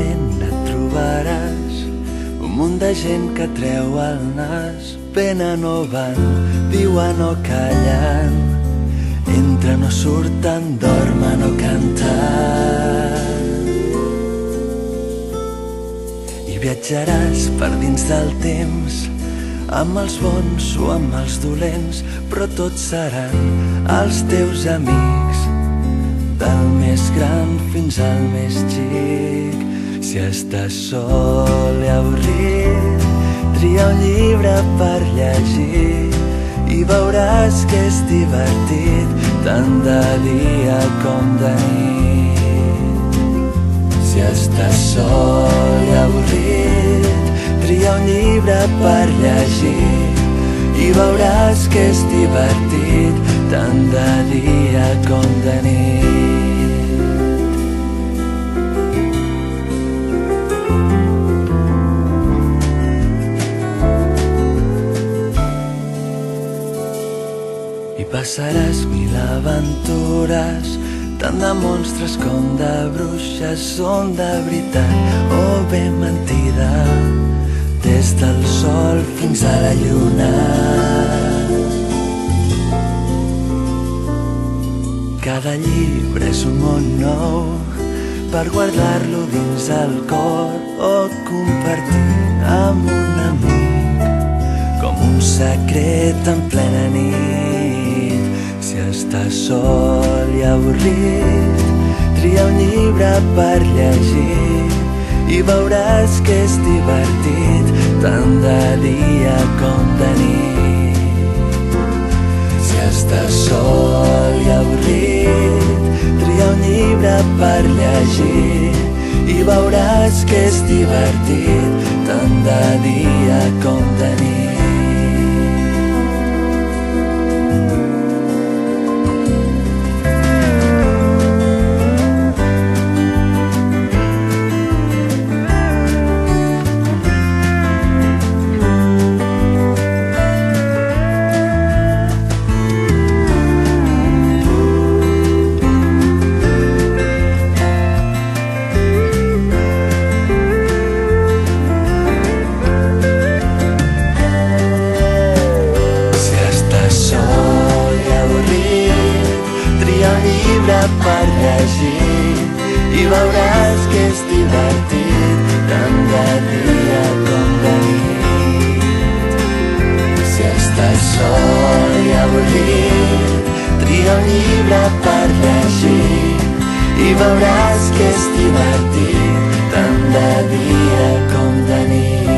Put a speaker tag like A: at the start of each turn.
A: moment et trobaràs un munt de gent que treu el nas. Venen o van, viuen o callen, entren o surten, dormen o canten. I viatjaràs per dins del temps, amb els bons o amb els dolents, però tots seran els teus amics, del més gran fins al més xic. Si estàs sol i avorrit, tria un llibre per llegir i veuràs que és divertit, tant de dia com de nit. Si estàs sol i avorrit, tria un llibre per llegir i veuràs que és divertit, tant de dia com de nit. I passaràs 1000 aventures, tant de monstres com de bruixes, són de veritat o bé mentida, des del sol fins a la lluna. Cada llibre és un món nou per guardar-lo dins el cor o compartir amb un amic, com un secret en plena nit. Si estàs sol i avorrit, tria un llibre per llegir i veuràs que és divertit, tant de dia com de nit. Si estàs sol i avorrit, tria un llibre per llegir i veuràs que és divertit, tant de dia com de nit. Per llegir i veuràs que és divertit, tant de dia com de nit. Si estàs sol i avorrit, tria un llibre per llegir i veuràs que és divertit, tant de dia com de nit.